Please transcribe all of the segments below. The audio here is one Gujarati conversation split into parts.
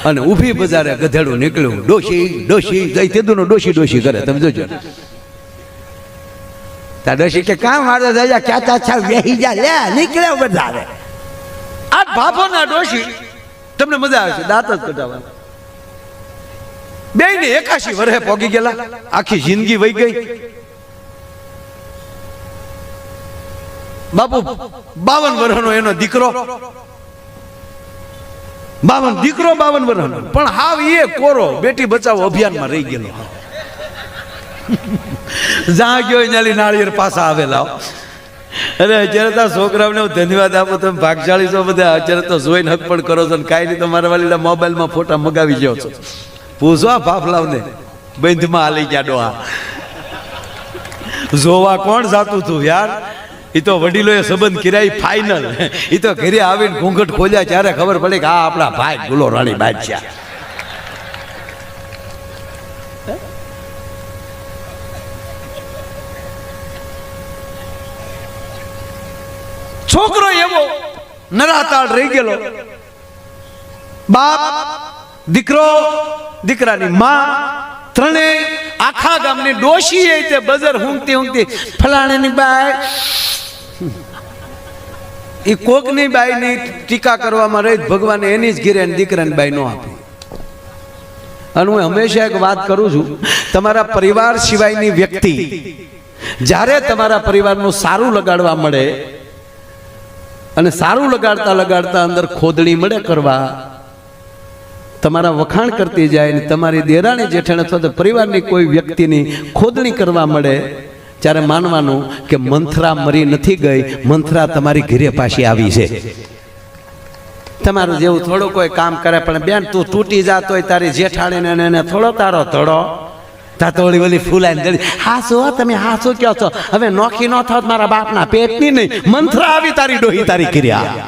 અને ઊભી બજારે ગધેડું નીકળ્યું, ડોશી ડોશી જઈ તેદુનો ડોશી ડોશી કરે. તમે જોજો. તા ડોશી કે કામ મારે દાદા ક્યાં તા વેહી જા લે નીકળે બજારે. આ ભાભો ના ડોશી તમને મજા આવશે, દાંત જ કઢાવવા. બે ને 81 વર્ષે પોગી ગયેલા, આખી જિંદગી વહી ગઈ. બાપુ 52 વર્ષનો એનો દીકરો, 52 વર્ષનો, પણ હાવ એ કોરો બેટી બચાવો અભિયાનમાં રહી ગયેલો. જ્યાં ગયો નાળી નાળિયેર પાછા આવેલા. અરે અત્યારે તો છોકરાઓને હું ધન્યવાદ આપું, તમે ભાગશાળી છો બધા. અત્યારે તો જોઈને હક પણ કરો છો ને કાંઈ નહીં. તમારા વાલીના મોબાઈલમાં ફોટા મગાવી જાઓ છો. પૂછો આ ફાફલાવને બંધમાં હાલી ગયા ડોહા. જોવા કોણ જાતું હતું યાર? એ તો વડીલોએ સંબંધ કર્યા ફાઈનલ. એ તો ઘરે આવીને ઘૂંઘટ ખોલ્યા ત્યારે ખબર પડી કે આ આપણા ભાઈ ગુલો રાણી બાદશાહ. છોકરો એવો નરાતાળ રહી ગયેલો. બાપ, દીકરો, દીકરાની માં, ત્રણેય આખા ગામની ડોશી એ તે બજાર હુંકતી હુંકતી ફલાણાની બાઈ, એ કોકની બાઈની ટીકા કરવામાં રહી. ભગવાને એની જ ઘીરે દીકરાની બાઈ નો આપી. અને હું હંમેશા એક વાત કરું છું, તમારા પરિવાર સિવાયની વ્યક્તિ જ્યારે તમારા પરિવારનું સારું લગાડવા મળે અને સારું લગાડતા લગાડતા અંદર ખોદણી મળે કરવા, તમારા વખાણ કરતી જાય ને તમારી દેરાણી જેઠાણી અથવા તો પરિવારની કોઈ વ્યક્તિની ખોદણી કરવા મળે ત્યારે માનવાનું કે મંથરા મરી નથી ગઈ, મંથરા તમારી ઘરે પાછી આવી છે. તમારું જેવું થોડું કોઈ કામ કરે પણ બેન તું તૂટી જાતો હોય તારી જેઠાણીને એને થોડો તારો ધડો તાતોળી વળી ફૂલાઈને ગળી. હાસો તમે હાસો કહો છો, હવે નોખી ન થાવ મારા બાપના પેટની નહીં, મંથરા આવી તારી ડોહી તારી ક્રિયા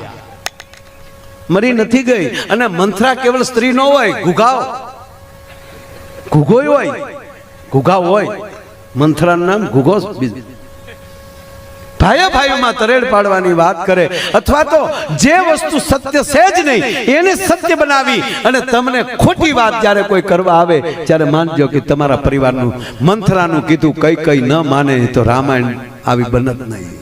મરી નથી ગઈ. અને મંથરા કેવળ સ્ત્રી નો હોય, ઘુઘાવ ઘુઘોય હોય, ઘુઘાવ હોય. મંથરાનું નામ ઘુઘો. ભાઈઓ ભાઈઓમાં તરેડ પાડવાની વાત કરે અથવા તો જે વસ્તુ સત્ય છે જ નહીં એને સત્ય બનાવી અને તમને ખોટી વાત જ્યારે કોઈ કરવા આવે ત્યારે માનજો કે તમારા પરિવારનું મંથરાનું કીધું કઈ કઈ ન માને તો રામાયણ આવી બનત નહીં.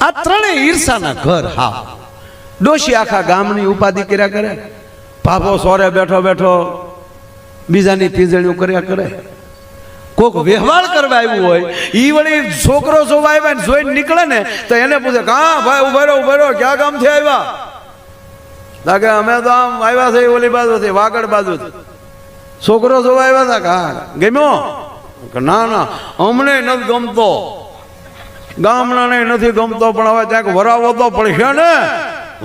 આ ત્રણેય ઈર્ષાના ઘર. હા, ડોશી આખા ગામની ઉપાધિ કર્યા કરે, ભાભો સોરે બેઠો બેઠો બીજાની પીજણીઓ કર્યા કરે. કોક વ્યવહાર કરવા આવ્યું હોય ઈ વળી છોકરો જોવા આવ્યા ને જોઈને નીકળે ને તો એને પૂછે હા ભાઈ ઉભા રહો ક્યાં ગામથી આવ્યા? લાગે અમે તો આમ આવ્યા છે ઓલી બાજુથી વાગડ બાજુથી. છોકરો જોવા આવ્યા હતા કે હા ગમ્યો? ના ના અમને નથી ગમતો, ગામડાને નથી ગમતો, પણ હવે ક્યાંક વરાવો તો પડશે ને,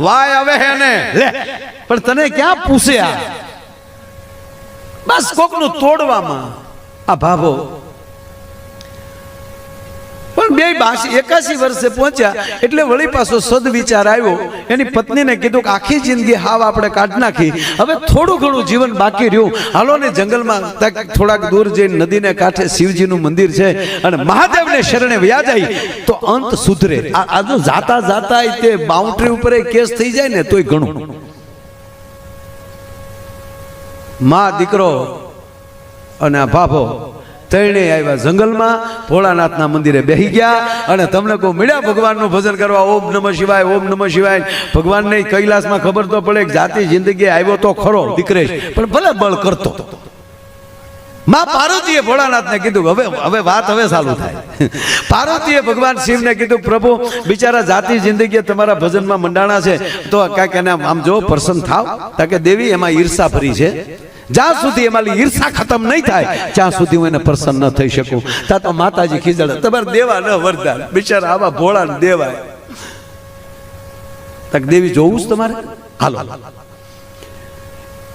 વાય આવે હે ને. લે પણ તને ક્યાં પૂછ્યા? બસ કોકનું તોડવામાં આ ભાભો. પણ 81 વર્ષે પહોંચ્યા એટલે વળી પાછો સદવિચાર આવ્યો. એની પત્નીને કીધું કે આખી જિંદગી હાવ આપણે કાઢી નાખી, હવે થોડું ઘણું જીવન બાકી રહ્યું, હાલો ને જંગલમાં થોડાક દૂર જઈને નદીને કાંઠે શિવજીનું મંદિર છે અને મહાદેવને શરણે વ્યા જાય તો અંત સુધરે. આ જો જાતા જાતા તે બાઉન્ડ્રી ઉપર કેસ થઈ જાય ને તોય ઘણું. માં, દીકરો અને આ ભાભો ત્રણેય આવ્યા જંગલમાં, ભોળાનાથના મંદિરે બેસી ગયા અને તમને કોઈ મળ્યા ભગવાનનું ભજન કરવા, ઓમ નમઃ શિવાય ઓમ નમઃ શિવાય. ભગવાનને કૈલાસમાં ખબર તો પડે કે જાતિ જિંદગી આવ્યો તો ખરો દીકરેશ, પણ ભલે બળ કરતો. માં પાર્વતીએ ભોળાનાથને કીધું હવે વાત ચાલુ થાય. પાર્વતીએ ભગવાન શિવને કીધું પ્રભુ બિચારા જાતિ જિંદગી તમારા ભજનમાં મંડાણા છે તો કાંઈક એને આમ જો પ્રસન્ન થાવ. તાકે દેવી એમાં ઈર્ષા ભરી છે, જ્યાં સુધી એમાં ઈર્ષા ખતમ નહીં થાય ત્યાં સુધી હું એને પ્રસન્ન ન થઈ શકું. તા તો માતાજી ખીજડે તમારે દેવા ન વરદાન, બિચારા આવા ભોળા ને દેવાય. તક દેવી જોવું જ તમારે, હાલો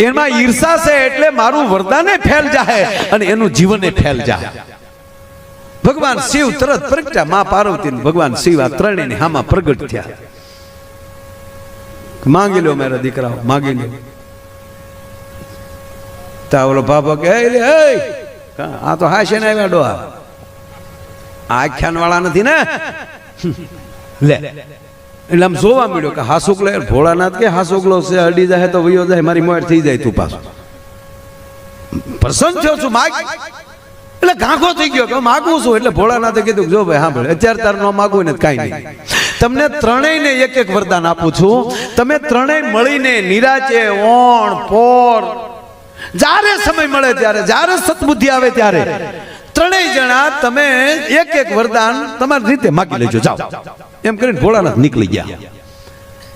એમાં ઈર્ષા છે એટલે મારું વરદાને ફેલ જાહે અને એનું જીવને ફેલ જાહે. ભગવાન શિવ તરત પ્રગટ્યા, માં પાર્વતી ભગવાન શિવ આ ત્રણેયની હામાં પ્રગટ થયા. માંગી લો મારા દીકરાઓ, માંગી લો. ઓલો બાબો કે આ તો હાશે ને આવ્યા ડોહા, આખ્યાન વાળા નથી ને. લે એટલે આમ જોવા મળ્યો કે હાસુકલો ભોળાનાથ કે હાસુકલો છે, અડી જાય તો વયો જાય, મારી મોડ થઈ જાય તું પાછો. પ્રસન્ન થયો છું, માગ. એટલે ગાંખો થઈ ગયો કે માગું છું. એટલે ભોળાનાથે કીધું જો ભાઈ સાંભળ, અત્યારે તાર ન માગવું ને કાંઈ નહીં, તમને ત્રણેયને એક એક વરદાન આપું છું. તમે ત્રણેય મળીને નિરાચે ઓણ પોર જ્યારે સમય મળે ત્યારે, જ્યારે સદબુદ્ધિ આવે ત્યારે ત્રણેય જણા તમે એક એક વરદાન તમારી રીતે માગી લેજો, જાઓ. એમ કરીને ભોળાનાથ નીકળી ગયા.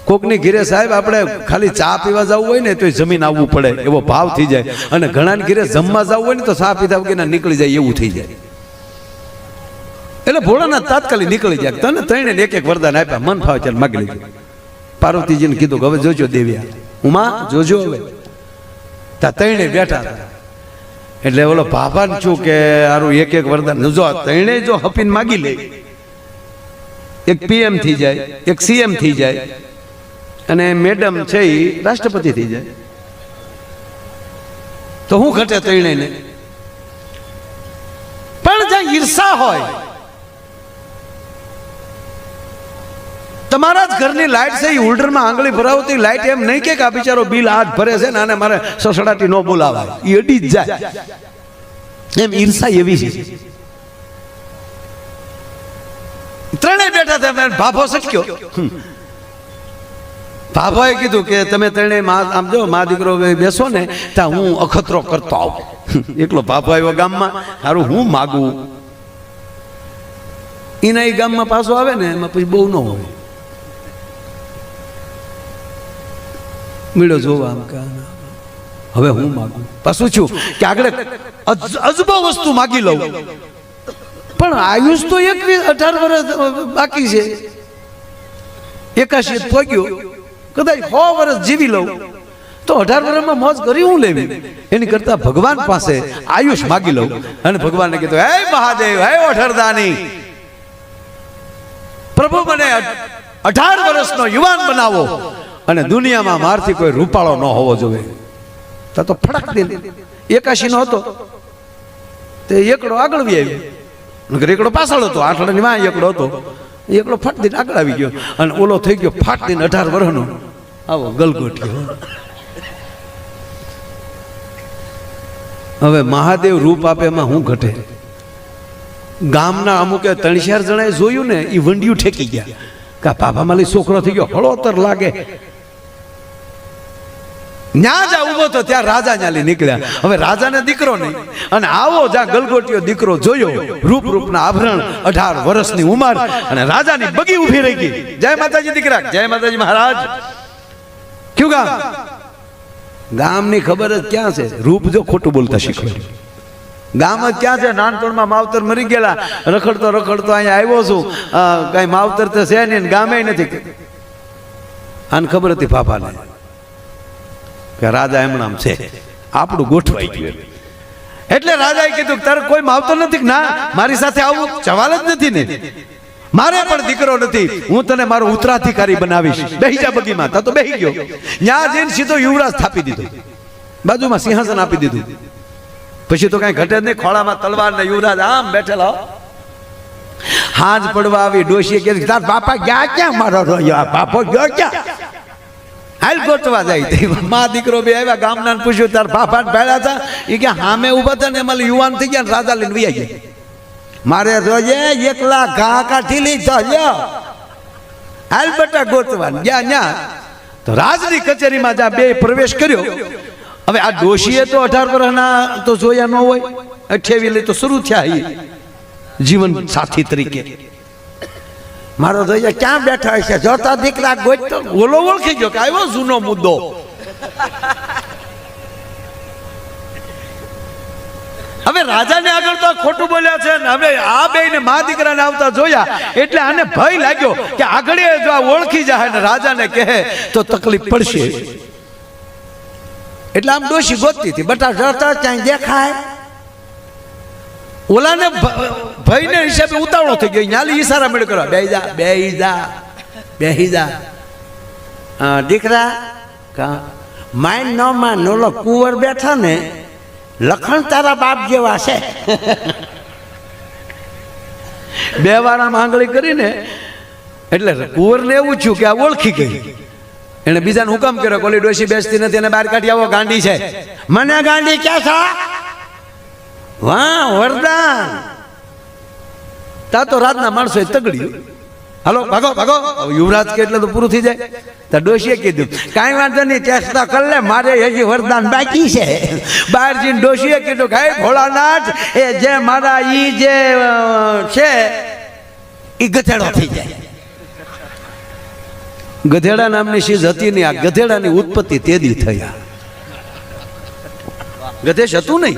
કોકની ઘીરે સાહેબ આપણે ખાલી ચા પીવા જવું હોય ને તો જમીન આવવું પડે એવો ભાવ થઈ જાય, અને ઘણાને ઘીરે જમવા જવું હોય ને તો ચા પીધા વગર નીકળી જાય એવું થઈ જાય. એટલે ભોળાનાથ તાત્કાલિક નીકળી જાય. તને ત્રણે એક એક વરદાન આપ્યા, મન ફાવે ચાલ માગી લેજો. પાર્વતીજીને કીધું હવે જોજો દેવ્યા, ઉમા જોજો. હવે ત્યાં ત્રણે બેઠા હતા. એટલે ઓલો ભાભાને શું કે આરું એક એક વરદાન જો ત્રણે જો હપીને માગી લે, એક પીએમ થઈ જાય, એક સીએમ થઈ જાય, અને મેડમ છે એ રાષ્ટ્રપતિ થઈ જાય, તો હું ઘટે ત્રણેયને? પણ જ્યાં ઈર્ષા હોય, તમારા જ ઘરની લાઈટ છે એ હોલ્ડરમાં આંગળી ભરાવતી લાઈટ એમ નહીં કે આ બિચારો બિલ હાથ ભરે છે ને આને મારે સસડાટી ન બોલાવાય, એ અડી જ જાય. એમ ઈર્ષા એવી છે. ત્રણેય બેઠા હતા, ભાભો સટક્યો. ભાભાએ કીધું કે તમે ત્રણેય આમ જો મા દીકરો બેસો ને ત્યાં હું અખતરો કરતો આવું. એકલો ભાભો આવ્યો ગામમાં, સારું હું માગું. એના એ ગામમાં પાછો આવે ને એમાં પછી બહુ ન હોય. મીડો જોવા હવે હું માગું. પાછું છું કે આગળ અજબો વસ્તુ માગી લઉં, પણ આયુષ તો 18 વર્ષ બાકી છે. 81 પહોંચ્યો, કદાચ 100 વર્ષ જીવી લઉં તો 18 વર્ષમાં મોજ કરી હું લેવી? એની કરતા ભગવાન પાસે આયુષ માગી લઉં. અને ભગવાનને કીધું, હે મહાદેવ, હે ઓઠરદાની, પ્રભુ મને 18 વર્ષનો યુવાન બનાવો, અને દુનિયામાં મારથી કોઈ રૂપાળો ન હોવો જોઈએ. તો ફડક દે 81 નો હતો તે એકડો આગળ વી આવ્યો, એકડો પાછળ હતો, આઠડાની માં એકડો હતો, એકડો ફટ દઈને આગળ આવી ગયો, અને ઓલો થઈ ગયો ફાટ દઈને 18 વર્ષનો આવો ગલગોટિયો. હવે મહાદેવ રૂપ આપે એમાં હું ઘટે? ગામના અમુકે 3-4 જણાએ જોયું ને એ વંડિયું ઠેકી ગયા કે બાબા માલી છોકરો થઈ ગયો, હળોતર લાગે. ન્યા જા ઉભો તો ત્યાં રાજા ન્યાલી નીકળ્યા. હવે રાજાને દીકરો નહીં, અને આવો જ્યાં ગલગોટિયો દીકરો જોયો, રૂપ રૂપના આભરણ, 18 વર્ષની ઉંમર, અને રાજાની બગી ઊભી રહી ગઈ. જય માતાજી દીકરા, જય માતાજી મહારાજ. ક્યું ગામ? ગામની ખબર જ ક્યાં છે? રૂપ જો ખોટું બોલતા શીખવાડ્યું. ગામ જ ક્યાં છે? નાનપણમાં માવતર મરી ગયેલા, રખડતો રખડતો અહીંયા આવ્યો છું, કઈ માવતર તો છે નહીં, ગામે નથી. આને ખબર હતી પાપાને કે રાજા એમણામ છે, આપણું ગોઠવાઈ ગયું. એટલે રાજાએ કીધું તારે કોઈ માવતર નથી? ના, મારી સાથે આવું સવાલ જ નથી ને, મારે પણ દીકરો નથી, હું તને મારો ઉત્તરાધિકારી બનાવીશ. બેહી જા બગીમાં. તા તો બેહી ગયો. ત્યાં જઈને સીધો યુવરાજ સ્થાપી દીધો, બાજુમાં સિંહાસન આપી દીધું. પછી તો કઈ ઘટે જ નહીં. ખોળામાં તલવાર ને યુવરાજ આમ બેઠેલા. હાજ પડવા આવી ડોશીએ કીધું તાર બાપા ગયા ક્યાં? મારો બાપો ગયો ક્યાં? હાલ ગોતવા જાય. મા દીકરો બે આવ્યા, ગામના પૂછ્યું તાર બાપા ભેળા હતા? એ કે હામે ઉભા હતા ને એમાં યુવાન થઈ ગયા, રાજા લઈને વૈયા ગયા. મારે જોજે એકલા ઘા કાઢી લીધો, હાલ બટા ગોતવા ગયા. ન્યા તો રાજની કચેરીમાં જ્યાં બે પ્રવેશ કર્યો. હવે આ ડોશીએ તો 18 વર્ષના તો જોયા ન હોય, 28 તો શરૂ થયા જીવન સાથી તરીકે. મારો જોઈએ ક્યાં બેઠા છે? જોતા દીકરા ગોતતો ઓલો ઓળખી ગયો કે આવ્યો જૂનો મુદ્દો. હવે રાજાને આગળ તો ખોટું બોલ્યા છે ને, હવે આ બેયને મા દીકરાને આવતા જોયા એટલે આને ભય લાગ્યો કે આગળ જો આ ઓળખી જાય ને રાજાને કહે તો તકલીફ પડશે. એટલે આમ ડોશી ગોતતી હતી, બટા જતા ક્યાંય દેખાય. ઓલાને ભયને હિસાબે ઉતાવળો થઈ ગયો, ન્યાલી ઈશારા મેળ કરવા, બેહી જા બેહી જા બેહી જા. દીકરા કા માઇન ન માન, ઓલો કુંવર બેઠા ને લખણ તારા બાપ જેવા છે. બે વાર આમ આંગળી કરીને એટલે કુંવરને એવું થયું કે આ ઓળખી ગઈ. એને બીજાને હુકમ કર્યો, કોલી ડોશી બેસતી નથી, એને બહાર કાઢી આવો, ગાંડી છે. મને ગાંડી ક્યાં છો? વાહ વરદાન! તા તો રાતના માણસો તગડ્યું, હાલો ભાગો ભાગો. યુવરાજ કે એટલે તો પૂરું થઈ જાય. તો ડોશીએ કીધું કાંઈ વાંધો નહીં, ચેષ્ટા કર લે, મારે હજી વરદાન બાકી છે. બહાર જઈને ડોશીએ કીધું કે હે ભોળાનાથ, એ જે મારા ઈ જે છે એ ગધેડો થઈ જાય. ગધેડા નામની ચીજ હતી નહીં. આ ગધેડાની ઉત્પત્તિ તેદી થઈ. ગધેશ હતું નહીં.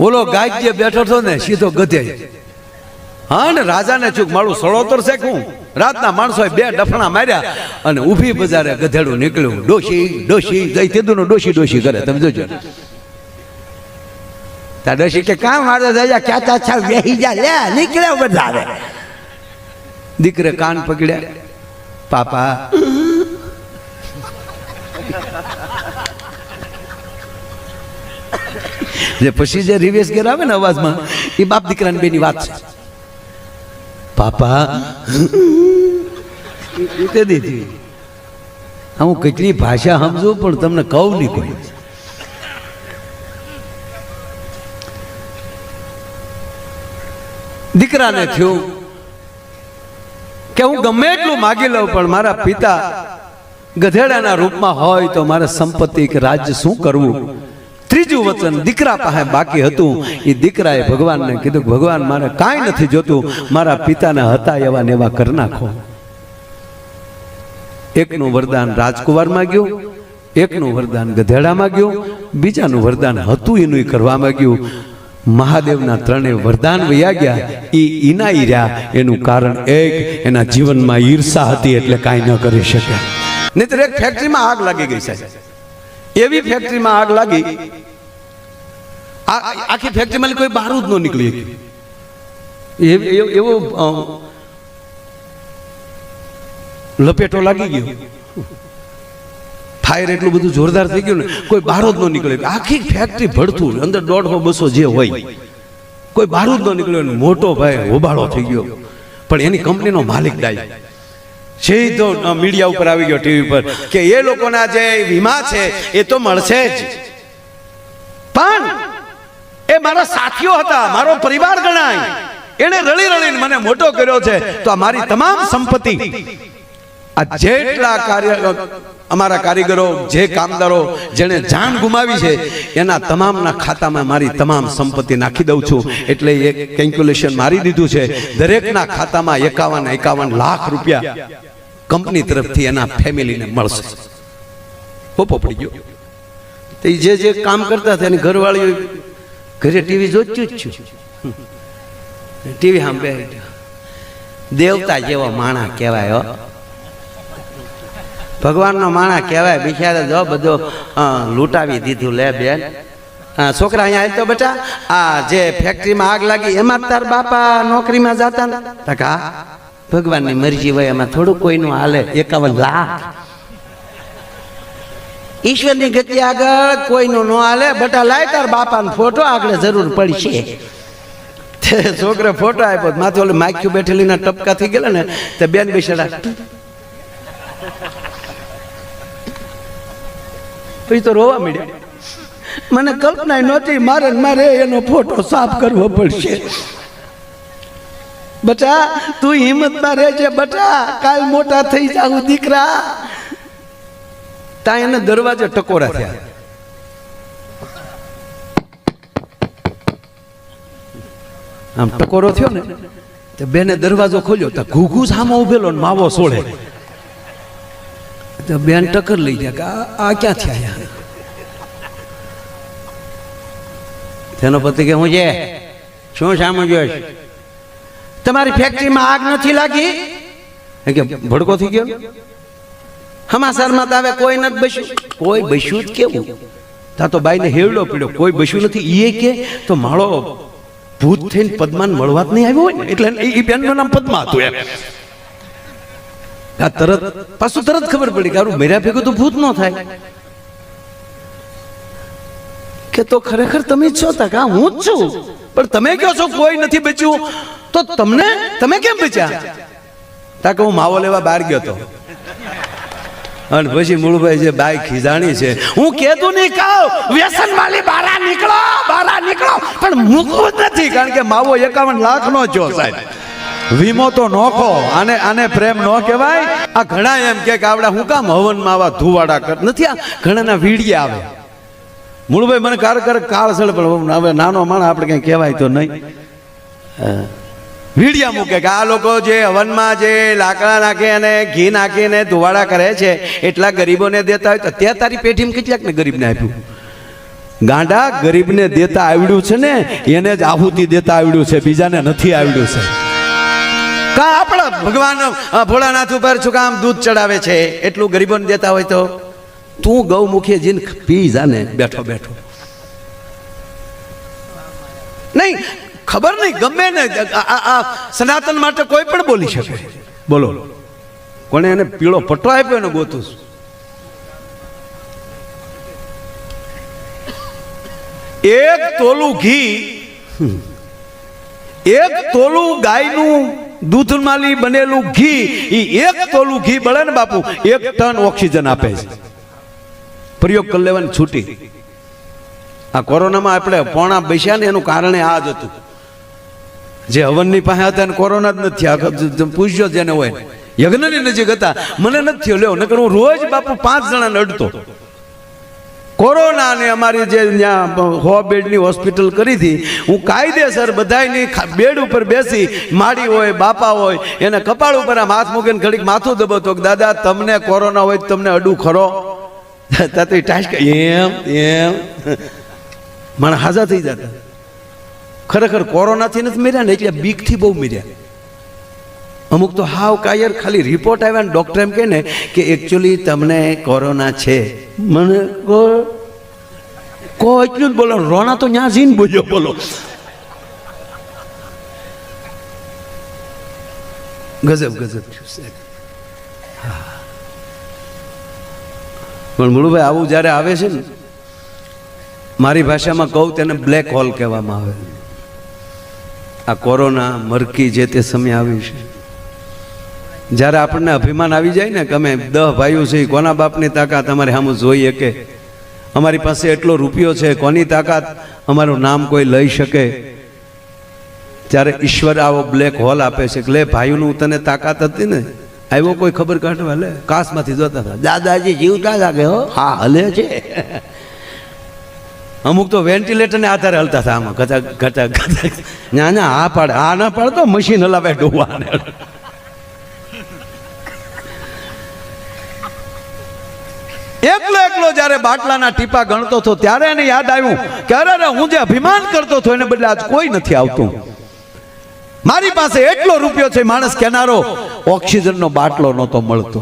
ઓલો ગાય જે બેઠો હતો ને સીધો ગધે. હા ને રાજાને ચૂક મારું સળોતર છે હું. રાતના માણસોએ 2 ડફણા માર્યા અને ઊભી બજારે ગધેડું નીકળ્યું. ડોશી ડોશી ગઈ તેદુનો ડોશી ડોશી કરે. તમે જોજો. તા ડોશી કે કામ મારે રાજા ક્યાં તા બેહી જા, લે નીકળે બધાવે. દીકરે કાન પકડ્યા, પાપા જે પછી જે રિવેશ ગેર આવે ને અવાજમાં, એ બાપ દીકરાની બેની વાત છે. પાપા દીધી હું કેટલી ભાષા સમજુ પણ તમને કહું નહીં કોઈ. દીકરાને થયું કે હું ગમે એટલું માગી લઉં પણ મારા પિતા ગધેડાના રૂપમાં હોય તો મારે સંપત્તિ કે રાજ્ય શું કરવું. ત્રીજું વચન દીકરા પાસે બાકી હતું. એ દીકરાએ ભગવાનને કીધું ભગવાન મારે કાંઈ નથી જોતું, મારા પિતાને હતા એવા ને એવા કરી નાખો. એકનું વરદાન રાજકુમારમાં ગયું, એકનું વરદાન ગધેડામાં ગયું, બીજાનું વરદાન હતું એનું કરવા માંગ્યું. મહાદેવના 3 વરદાન વયા ગયા. એ ઈનાઈ રહ્યા. એનું કારણ એક, એના જીવનમાં ઈર્ષા હતી એટલે કાંઈ ન કરી શક્યા. નહીતર એક ફેક્ટરીમાં આગ લાગી ગઈ સાહેબ. એવી ફેક્ટરીમાં આગ લાગી, આખી ફેક્ટરીમાં કોઈ બારૂદ ન નીકળી. એવો લપેટો લાગી ગયો. ફાયર એટલું બધું જોરદાર થઈ ગયું ને, કોઈ બારૂદ ન નીકળે. આખી ફેક્ટરી ભડતું, અંદર 150-200 જે હોય, કોઈ બારૂદ ન નીકળ્યો. મોટો ભાઈ હોબાળો થઈ ગયો. પણ એની કંપનીનો માલિક ડાય સીધો મીડિયા ઉપર આવી ગયો, ટીવી પર, કે એ લોકોના જે વીમા છે એ તો મળશે જ, પણ એ મારા સાથીઓ હતા, મારો પરિવાર ગણાય. એને રળી રળીને મને મોટો કર્યો છે, તો આ મારી તમામ સંપત્તિ, આ જેટલા અમારા કારીગરો, જે કામદારો જેણે જાન ગુમાવી છે, એના તમામના ખાતામાં મારી તમામ સંપત્તિ નાખી દઉં છું. એટલે એક કેલ્ક્યુલેશન મારી દીધું છે, દરેકના ખાતામાં 51 લાખ રૂપિયા કંપની તરફથી એના ફેમિલીને મળશે. પોપો પડી ગયો. તો જે કામ કરતા હતા એની ઘરવાળી ઘરે ટીવી જોતું જ છું. ટીવી સામે દેવતા જેવો માણા કહેવાય. ભગવાનનો માણા કહેવાય. બિચારે જો બધું લૂંટાવી દીધું. લે બેન, છોકરા અહીંયા આવી તો બેટા, આ જે ફેક્ટરીમાં આગ લાગી એમાં તાર બાપા નોકરીમાં જતા ને? હા, ભગવાનની મરજી હોય, એમાં થોડું કોઈનું હાલે. 51 લાખ ઈશ્વરની ગતિ આગળ કોઈનું ન હાલે. બેટા લાય તાર બાપાનો ફોટો, આગળ જરૂર પડશે. છોકરે ફોટો આપ્યો, માથે ઓલી માખ્યું બેઠેલી ના ટપકા થઈ ગયેલા ને, તે બેન બેસેલા. પછી તો રોવા મળ્યા. મને કલ્પના નહોતી મારે એનો ફોટો સાફ કરવો પડશે. બટા તું હિંમતમાં રહેજે બટા, કાલ મોટા થઈ જાવ દીકરા. ત્યાં એને દરવાજે ટકોરા થયા. આમ ટકોરો થયો ને, તો બેને દરવાજો ખોલ્યો, તો ઘૂઘુ સામો ઉભેલો ને માવો સોળે. તો બેન ટક્કર લઈ ગયા કે આ ક્યાંથી આવ્યા? તેનો પતિ કે હું છે શું સામો જોઈશ? તમારી ફેક્ટરીમાં આગ નથી લાગી? કે ભડકો થઈ ગયો. સમાચારમાં તો આવે કોઈ નથી બસ્યું. કોઈ બસ્યું જ કેવું? તા તો બાઈને હેવડો પીડ્યો, કોઈ બસ્યું નથી. એ કે તો માળો ભૂત થઈને પદ્માને મળવા જ નહીં આવ્યો હોય ને, એટલે એ બેનનું નામ પદ્મા હતું. એમ તરત પાછું તરત ખબર પડી કે મેરા ભેગું તો ભૂત ન થાય. કે તો ખરેખર તમે જ છો? તા હું જ છું. પણ તમે કહો છો કોઈ નથી બચ્યું, તો તમે કેમ બચ્યા? તાકે હું માવો લેવા બહાર ગયો હતો. અને પછી મૂળભાઈ જે બાઈ ખીજાણી છે, હું કેતું નહીં કહું વ્યસન વાળી બહાર નીકળો પણ મૂકવું જ નથી, કારણ કે માવો 51 લાખ નો જો સાહેબ. વીમો તો નોખો, આને પ્રેમ ન કહેવાય. આ ઘણા એમ કે આવડા હું કામ હવનમાં આવા ધુવાડા કર નથી, આ ઘણાના વીડિયા આવે. મૂળભાઈ મને કાળસળ, પણ હવે નાનો માણસ આપણે કઈ કહેવાય તો નહીં. વીડિયા મૂકે કે આ લોકો જે હવનમાં જે લાકડા નાખે અને ઘી નાખીને ધુવાડા કરે છે એટલા ગરીબોને દેતા હોય તો ત્યાં તારી પેઢીમાં કેટલાકને ગરીબને આપ્યું? ગાંડા, ગરીબને દેતા આવડ્યું છે ને એને જ આહુતિ દેતા આવડ્યું છે, બીજાને નથી આવડ્યું છે. કા આપણા ભગવાન ભોળાનાથ ઉપર શું કામ દૂધ ચડાવે છે? એટલું ગરીબોને દેતા હોય તો તું ગૌમુખી જીન પી જાને બેઠો નહીં. ખબર નહીં, ગમે ને આ સનાતન માટે કોઈ પણ બોલી શકે. બોલો, કોને એને પીળો પટ્ટો આપ્યો એને ગોતું? એક તોલું ઘી, એક તોલું ગાયનું દૂધમાંથી બનેલું ઘી, એક તોલું ઘી બળે ને બાપુ 1 ટન ઓક્સિજન આપે છે. પ્રયોગ કરી લેવાની છૂટી. આ કોરોનામાં આપણે પોણા બેસ્યા ને એનું કારણ આ જ હતું. જે હવનની પાસે હતા ને કોરોના જ નથી. પૂછજો જેને હોય, યજ્ઞની નજીક હતા, મને નથી થયો. લ્યો, નકર હું રોજ બાપુ 5 જણાને અડતો. કોરોના ને અમારી જે ત્યાં 100 બેડની હોસ્પિટલ કરી હતી, હું કાયદેસર બધાની બેડ ઉપર બેસી, માડી હોય બાપા હોય એને કપાળ ઉપર આમ હાથ મૂકીને ઘડીક માથું દબાવતો, દાદા તમને કોરોના હોય તમને અડું ખરો? તાતી ટાઈસ એમ મને હાજા થઈ જતા. ખરેખર કોરોનાથી નથી મર્યા ને, એટલે બીકથી બહુ મર્યા. અમુક તો હાવ કાયર, ખાલી રિપોર્ટ આવ્યા ને ડોક્ટર એમ કહે ને કે એકચ્યુઅલી તમને કોરોના છે. મને કો એટલું જ બોલો, રોના તો ન્યા જીન બોલ્યો. બોલો, ગજબ પણ મુળુભાઈ આવું જ્યારે આવે છે ને, મારી ભાષામાં કહું તેને બ્લેક હોલ કહેવામાં આવે. આ કોરોના મરકી જે તે સમય આવી છે, જ્યારે આપણને અભિમાન આવી જાય ને કે અમે 10 ભાઈઓ છે, કોના બાપની તાકાત અમારે સામે જોઈએ કે અમારી પાસે એટલો રૂપિયો છે, કોની તાકાત અમારું નામ કોઈ લઈ શકે? ત્યારે ઈશ્વર આવો બ્લેક હોલ આપે છે કે લે ભાઈઓનું તને તાકાત હતી ને, આવ્યો કોઈ ખબર કાઢવા, લે કાશમાંથી જોતા હતા, દાદાજી જીવતા લાગે હો, હા હલે છે. અમુક તો વેન્ટિલેટરને આધારે હલતા હતા, આમાં ઘટા ના આ પાડે, આ ના પાડે તો મશીન હલાવે ડોવાને. એકલો જ્યારે બાટલાના ટીપા ગણતો હતો ત્યારે એને યાદ આવ્યું કે અરે હું જે અભિમાન કરતો હતો એને બદલે આજ કોઈ નથી આવતું. મારી પાસે એટલો રૂપિયો છે, માણસ કેનારો ઓક્સિજનનો બાટલો નહોતો મળતો.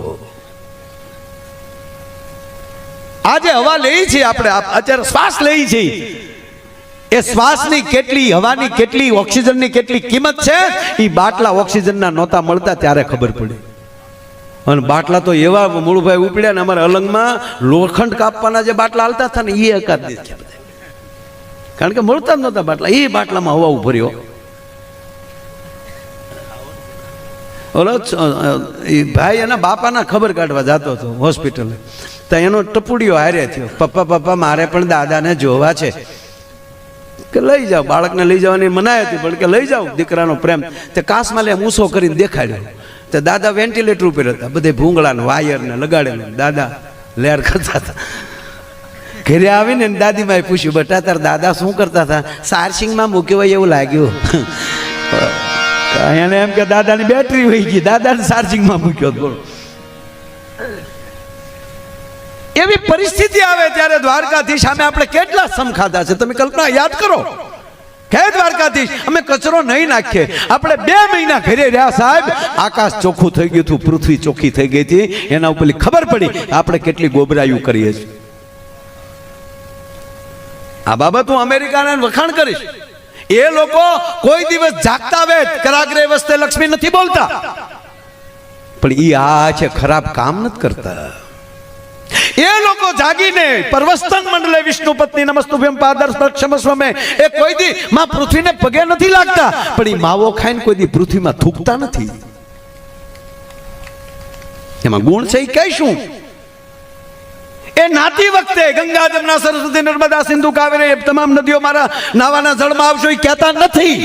આજે હવા લઈ છે આપણે, અત્યારે શ્વાસ લઈ છે, એ શ્વાસની કેટલી, હવાની કેટલી, ઓક્સિજનની કેટલી કિંમત છે એ બાટલા ઓક્સિજનના નહોતા મળતા ત્યારે ખબર પડી. અને બાટલા તો એવા મૂળભાઈ ઉપડ્યા ને, અમારા અલંગમાં લોખંડ કાપવાના જે બાટલા હાલતા હતા ને એ એકાદ દીધા, કારણ કે મળતા જ નહોતા બાટલા. એ બાટલામાં હવા ઉભર્યો. ઓલો એ ભાઈ એના બાપાના ખબર કાઢવા જતો હતો હોસ્પિટલ, તો એનો ટપુડીઓ હારે થયો, પપ્પા મારે પણ દાદાને જોવા છે. કે લઈ જાઓ, બાળકને લઈ જવાની મનાઈ હતી, પણ કે લઈ જાઓ, દીકરાનો પ્રેમ. તે કાસમાં લે ઊંસો કરીને દેખાડ્યો. તો દાદા વેન્ટિલેટર ઉપર હતા, બધે ભૂંગળા ને વાયર ને લગાડેલું. દાદા લેર કરતા હતા. ઘરે આવીને દાદીમાએ પૂછ્યું, બેટા તાર દાદા શું કરતા હતા? ચાર્જિંગમાં મૂક્યો હોય એવું લાગ્યું. એને એમ કે દાદાની બેટરી વહી ગઈ, દાદાને ચાર્જિંગમાં મૂક્યો. બોલો, એવી પરિસ્થિતિ આવે ત્યારે દ્વારકાધીશ સામે આપણે કેટલા સમ ખાધા છે તમે કલ્પના યાદ કરો. કે દ્વારકાધીશ અમે કચરો નહીં નાખીએ, આપણે 2 મહિના ઘરે રહ્યા સાહેબ, આકાશ ચોખ્ખું થઈ ગયું હતું, પૃથ્વી ચોખ્ખી થઈ ગઈ હતી. એના ઉપર ખબર પડી આપણે કેટલી ગોબરાયું કરીએ છીએ. આ બાબત હું અમેરિકાને વખાણ કરીશ. એ લોકો કોઈ દિવસ જાગતા વેત કરાગ્રે વસ્તે લક્ષ્મી નથી બોલતા, પણ ઈ આ છે ખરાબ કામ નથી કરતા. એ લોકો જાગીને પરવસ્તન મંડલે વિષ્ણુ પત્ની નમસ્તુભ્યમ પાદર્શક્ષમસ્વ મે એ કોઈ દી માં પૃથ્વીને પગે નથી લાગતા, પણ એ માવો ખાઈને કોઈ દી પૃથ્વીમાં થૂકતા નથી. એમાં ગુણ છે એ કહીશું. એ નાતી વખતે ગંગા જમના સરસ્વતી નર્મદા સિંધુ કાવેરી તમામ નદીઓ મારા નાવાના જળમાં આવશો એ કહેતા નથી,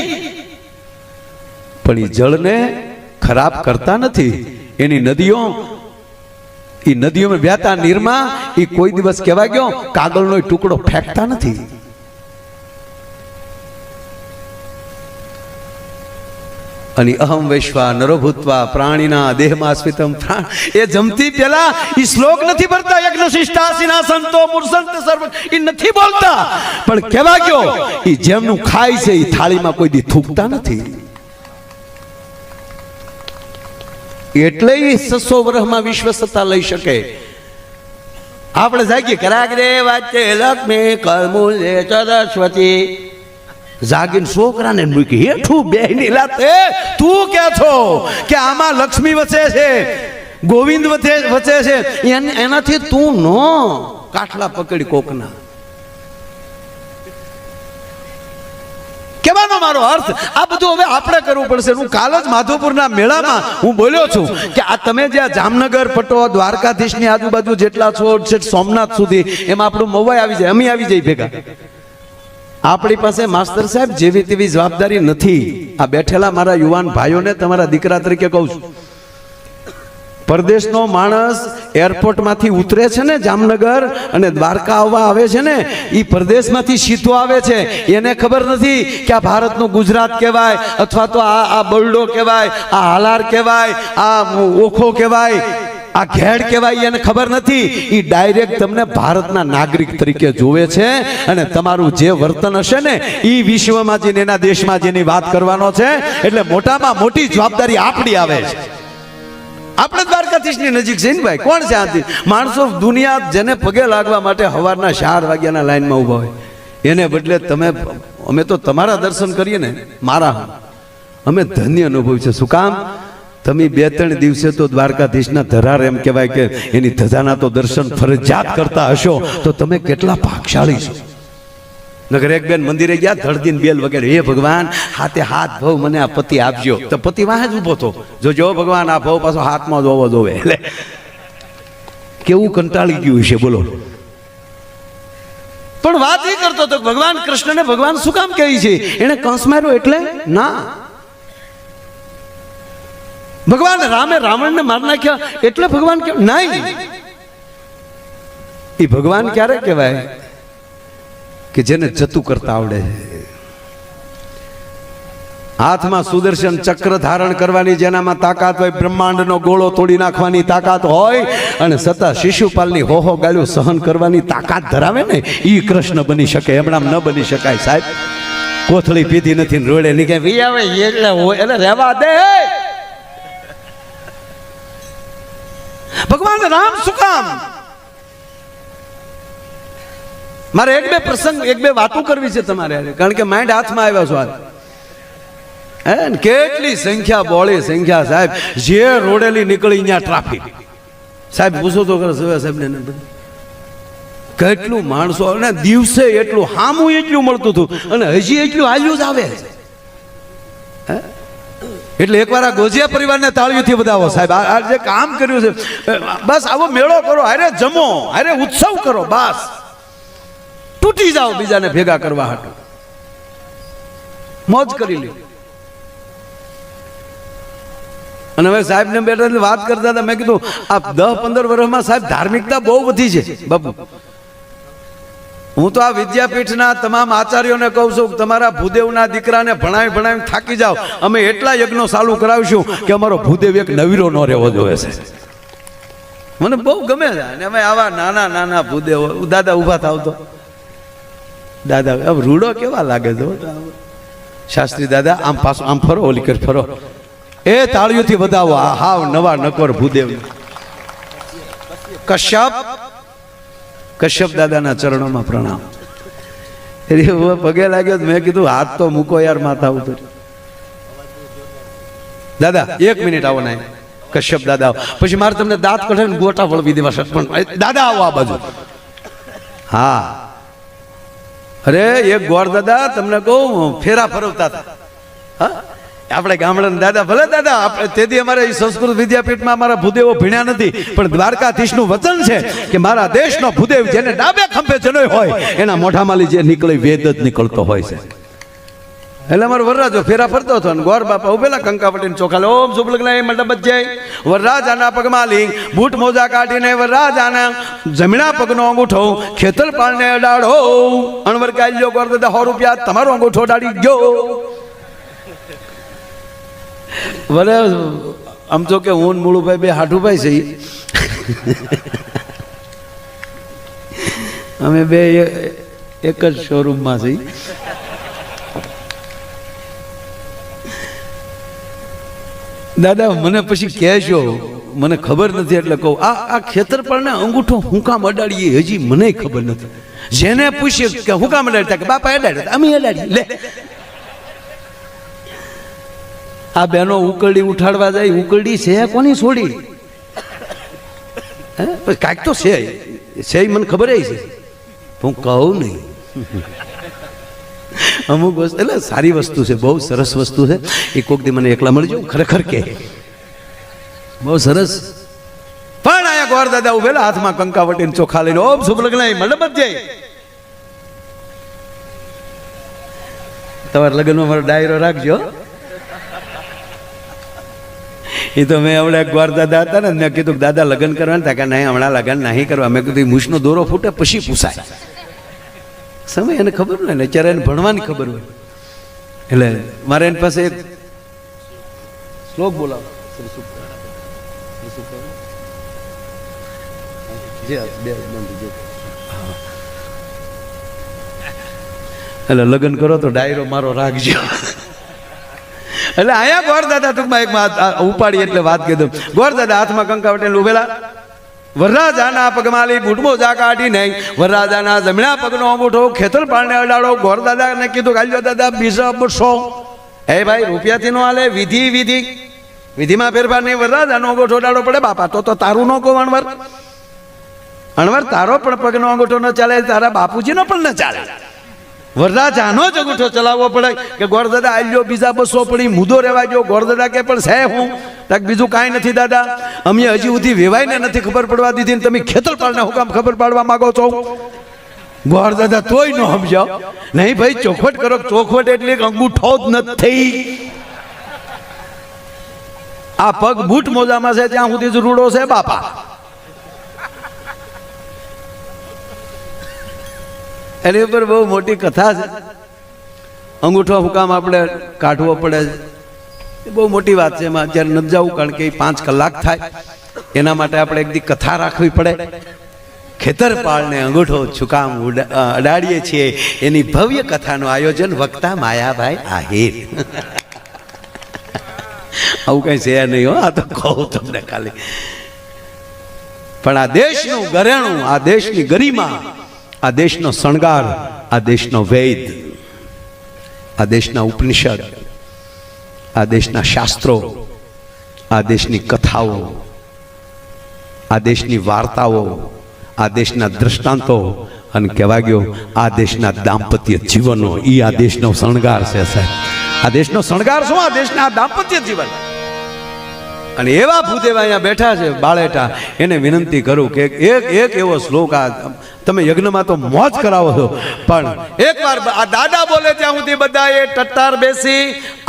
પણ એ જળને ખરાબ કરતા નથી. એની નદીઓ એ નદીઓમાં વહેતા નીરમાં એ કોઈ દિવસ કહેવાય ગયો કાગળનો ટુકડો ફેંકતા નથી. અને અહમ વૈશ્વા નરો ભૂત્વા પ્રાણીના દેહમાં સ્મિતમ પ્રાણ એ જમતી પેલા એ શ્લોક નથી ભરતા. યજ્ઞ શિષ્ટાસીના સંતો મૂર્સંત સર્વ એ નથી બોલતા, પણ કહેવા ગયો એ જેમનું ખાય છે એ થાળીમાં કોઈ દી થૂકતા નથી. એટલે 600 વર્ષમાં વિશ્વ સત્તા લઈ શકે. આપણે જાગીએ કરાગ્રે વાચે લક્ષ્મી કરમૂલે સરસ્વતી જાગીને છોકરાને મૂકી હેઠું બેહની લાતે તું કે છો કે આમાં લક્ષ્મી વચે છે, ગોવિંદ વચે છે, એનાથી તું નો કાઠલા પકડી કોકના. કહેવાનો મારો અર્થ આ બધું હવે આપણે કરવું પડશે. હું કાલ જ માધવપુરના મેળામાં હું બોલ્યો છું કે આ તમે જ્યાં જામનગર પટો દ્વારકાધીશની આજુબાજુ જેટલા છો સોમનાથ સુધી એમાં આપણું મવાઈ આવી જાય, અમે આવી જઈએ ભેગા. આપણી પાસે માસ્તર સાહેબ જેવી તેવી જવાબદારી નથી. આ બેઠેલા મારા યુવાન ભાઈઓને તમારા દીકરા તરીકે કહું છું, પરદેશનો માણસ એરપોર્ટમાંથી ઉતરે છે ને જામનગર અને દ્વારકા આવવા આવે છે ને, એ પરદેશમાંથી સીધો આવે છે. એને ખબર નથી કે આ ભારતનું ગુજરાત કહેવાય અથવા તો આ બરડો કહેવાય, આ હાલાર કહેવાય, આ ઓખો કહેવાય, આ ઘેડ કહેવાય. એને ખબર નથી. એ ડાયરેક્ટ તમને ભારતના નાગરિક તરીકે જોવે છે અને તમારું જે વર્તન હશે ને એ વિશ્વમાં જઈને એના દેશમાં જેની વાત કરવાનો છે. એટલે મોટામાં મોટી જવાબદારી આપણી આવે છે. આપણે દ્વારકાધીશની નજીક છે ને ભાઈ. કોણ છે આથી માણસો દુનિયા જેને પગે લાગવા માટે સવારના 4 વાગ્યાના લાઈનમાં ઊભા હોય, એને બદલે તમે અમે તો તમારા દર્શન કરીએ ને મારા અમે ધન્ય અનુભવ છે. શું કામ? તમે 2-3 દિવસે તો દ્વારકાધીશના ધરાર એમ કહેવાય કે એની ધજાના તો દર્શન ફરજિયાત કરતા હશો તો તમે કેટલા ભાગશાળી છો. નગર એક બેન મંદિરે ગયા, ધડદીન બેલ વગેરે, હે ભગવાન હાથે હાથ ભવ મને આ પતિ આપજો. તો પતિ વાહ જ ઉભો હતો, જો ભગવાન આ ભવ પાછો હાથમાં જોવો જોવે. એટલે કેવું કંટાળી ગયું છે બોલો. પણ વાત એ કરતો હતો ભગવાન કૃષ્ણને ભગવાન શું કામ કહે છે? એને કંસ માર્યો એટલે ના. ભગવાન રામે રાવણને માર નાખ્યા એટલે ભગવાન કે નહીં. એ ભગવાન ક્યારે કહેવાય કે જેને જતું કરતા આવડે છે. હાથમાં સુદર્શન ચક્ર ધારણ કરવાની જેનામાં તાકાત હોય, બ્રહ્માંડનો ગોળો તોડી નાખવાની તાકાત હોય અને સતા શિશુપાલની હોહો ગાળ્યો સહન કરવાની તાકાત ધરાવે ને એ કૃષ્ણ બની શકે. એમણામ ન બની શકાય સાહેબ. કોથળી પીધી નથી રોડે નીકળે આવે એટલે હોય એટલે રહેવા દે. ભગવાન રામ શું કામ? મારે 1-2 પ્રસંગ 1-2 વાતો કરવી છે તમારે, કારણ કે માઇન્ડ હાથમાં આવ્યા છો. કેટલી સંખ્યા બોળી સંખ્યા સાહેબ. જે રોડેલી નીકળી ત્યાં ટ્રાફિક સાહેબ. પૂછો તો કરો સાહેબ ને કેટલું માણસો, અને દિવસે એટલું હામું એટલું મળતું હતું અને હજી એટલું હાલ્યું જ આવે. એટલે એકવાર આ ગોજિયા પરિવારને તાળીઓથી વધાવો સાહેબ. આ જે કામ કર્યું છે, બસ આવો મેળો કરો, હારે જમો, હારે ઉત્સવ કરો, બસ તૂટી જાઓ બીજાને ભેગા કરવા હાટુ, મોજ કરી લ્યો. અને હવે સાહેબ ને બેઠા વાત કરતા હતા, મેં કીધું આ 10-15 વર્ષમાં સાહેબ ધાર્મિકતા બહુ વધી છે બાપુ. હું તો આ વિદ્યાપીઠના તમામ આચાર્યોને કહું છું તમારા ભૂદેવના દીકરાને ભણાવી થાકી જાઓ. અમે એટલા યજ્ઞો ચાલુ કરાવીશું કે અમારો ભૂદેવ એક નવીરો ન રહેવો જોઈએ છે. મને બહુ ગમે છે. અને અમે આવા નાના ભૂદેવ, દાદા ઊભા થાવ તો દાદા રૂડો કેવા લાગે છે શાસ્ત્રી દાદા. આમ પાછું આમ ફરો, ઓલી કર ફરો. એ તાળીઓથી વધાવો. આ હાવ નવા નકર ભૂદેવ કશ્યપ દાદાના ચરણોમાં પ્રણામ. પગે લાગ્યો મેં કીધું હાથ તો મૂકો યાર માથા ઉપર. દાદા 1 મિનિટ આવો ને. કશ્યપ દાદા પછી મારે તમને દાંત કઢાવીને ગોટા વળવી દેવા છે. પણ દાદા આવો આ બાજુ. હા, અરે એક ગોર દાદા તમને કહું ફેરા ફરવતા હતા. હા, આપણે ગામડાના દાદા, ભલે દાદા આપણે તેથી અમારે સંસ્કૃત વિદ્યાપીઠમાં અમારા ભૂદેવો ભણ્યા નથી, પણ દ્વારકાધીશનું વચન છે કે મારા દેશનો ભૂદેવ જેને ડાબે ખંભે જનોય હોય એના મોઢામાંથી જે નીકળે વેદ જ નીકળતો હોય છે. એટલે અમારો વરરાજો ફેરા ફરતો હતો ને ગોર બાપા ઉભેલા કંકાવટીને ચોખા લે, ઓમ શુભ લગ્ન મંડપ જય. વરરાજાના પગમાં લિંગ, બૂટ મોજા કાઢીને વરરાજાના જમણા પગનો અંગૂઠો ખેતરપાળને અડાડો. અણવર કાલ્યો ગોર દાદા 100 રૂપિયા તમારો અંગૂઠો અડાડી ગયો. વરે આમ તો કે હું મૂળુભાઈ બે હાઠુભાઈ છે, અમે બે એક જ શોરૂમમાં છીએ. દાદા મને પછી કહેશો, મને ખબર નથી એટલે કહું આ ખેતરપાળને અંગૂઠો હું કામ અડાડીએ હજી મને ખબર નથી. જેને પૂછીએ કે હું કામ અડાડતા, કે બાપા અડાડ્યા અમે અડાડીએ. લે આ બેનો ઉકરડી ઉઠાડવા જાય, ઉકરડી છે કોની છોડી? કાંઈક તો છે મને ખબર છે, હું કહું નહીં. અમુક વસ્તુ એટલે સારી વસ્તુ છે, બહુ સરસ વસ્તુ છે. એ કોક દી મને એકલા મળજો, ખરેખર કે બહુ સરસ. પણ અહીંયા ગોર દાદા ઉભેલા હાથમાં કંકાવટીને ચોખા લઈને, ઓમ શુભ લગ્ન મંડપ જાય. તમારા લગ્નમાં મારો ડાયરો રાખજો. એ તો મેં હમણાં ગોર દાદા હતા ને, મેં કીધું દાદા લગ્ન કરવાના હતા, કે નહીં હમણાં લગ્ન નહીં કરવા. મેં કીધું મૂછનો દોરો ફૂટે પછી પૂછાય. સમય એને ખબર હોય ને, અત્યારે એને ભણવાની ખબર હોય. એટલે મારે એની પાસે એક શ્લોક બોલાવો. એટલે લગ્ન કરો તો ડાયરો મારો રાખજો. એટલે અહીંયા ગોર દાદા ટૂંકમાં એક ઉપાડી એટલે વાત કીધું. ગોર દાદા હાથમાં કંકાવટીને ઉભેલા, વરરાજાના પગમાલી બૂટ મોજા કાઢી નહીં, વરરાજાના જમણા પગનો અંગૂઠો ખેતરપાળને અડાડો. ગોર દાદાને કીધું કાલ્યો દાદા બીજા બસો. હે ભાઈ રૂપિયાથી નો હાલે, વિધિમાં ફેરફાર નહીં. વરરાજાનો અંગૂઠો અડાડો પડે. બાપા તો તારું નો કહો અણવર, તારો પણ પગનો અંગૂઠો ન ચાલે, તારા બાપુજીનો પણ ન ચાલે. વરરાજાનો જ અંગૂઠો ચલાવવો પડે. કે ગોરદાદા આલ્યો બીજા 200 પડી, મુદ્દો રહેવા ગયો. ગોરદાદા કે પણ છે હું તક બીજું કાંઈ નથી દાદા, અમે હજી સુધી વેવાઈને નથી ખબર પડવા દીધી ને તમે ખેતરપાળને હુકામ ખબર પાડવા માંગો છો? ગોરદાદા તોય ન સમજાવ. નહીં ભાઈ ચોખવટ કરો. ચોખવટ એટલે અંગૂઠો જ નથી. આ પગ બૂટ મોજામાં છે ત્યાં સુધી જ રૂડો છે બાપા. એની ઉપર બહુ મોટી કથા છે. અંગૂઠો હુકામ આપણે કાઢવો પડે, એ બહુ મોટી વાત છે. એમાં અત્યારે નથી જવું, કારણ કે 5 કલાક થાય. એના માટે આપણે એક દી કથા રાખવી પડે. ખેતરપાળને અંગૂઠો છુકામ અડાડીએ છીએ, એની ભવ્ય કથાનું આયોજન વક્તા માયાભાઈ આહિર. આવું કઈ છે નહીં હો, આ તો કહું તમને ખાલી. પણ આ દેશનું ઘરેણું, આ દેશની ગરિમા, આ દેશનો શણગાર, આ દેશનો વેદ, આ દેશના ઉપનિષદ, આ દેશના શાસ્ત્રો, આ દેશની કથાઓ, આ દેશની વાર્તાઓ, આ દેશના દ્રષ્ટાંતો અને કહેવા ગયો આ દેશના દાંપત્ય જીવનો, એ આ દેશનો શણગાર છે સાહેબ. આ દેશનો શણગાર શું? આ દેશના દાંપત્ય જીવન. અને એવા ભૂદેવ અહીંયા બેઠા છે બાળેટા, એને વિનંતી કરું કે એક એવો શ્લોક, આ તમે યજ્ઞમાં તો મોજ કરાવો છો, પણ એકવાર આ દાદા બોલે ત્યાં સુધી બધાએ ટટ્ટાર બેસી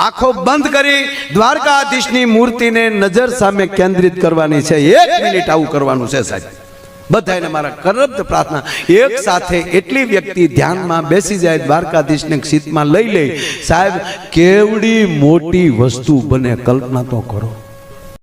આંખો બંધ કરી દ્વારકાધીશની મૂર્તિને નજર સામે કેન્દ્રિત કરવાની છે. 1 મિનિટ આવું કરવાનું છે સાહેબ. બધાને મારા કરબદ્ધ પ્રાર્થના, એક સાથે એટલી વ્યક્તિ ધ્યાનમાં બેસી જાય, દ્વારકાધીશને સીતમાં લઈ લે સાહેબ, કેવડી મોટી વસ્તુ બને કલ્પના તો કરો.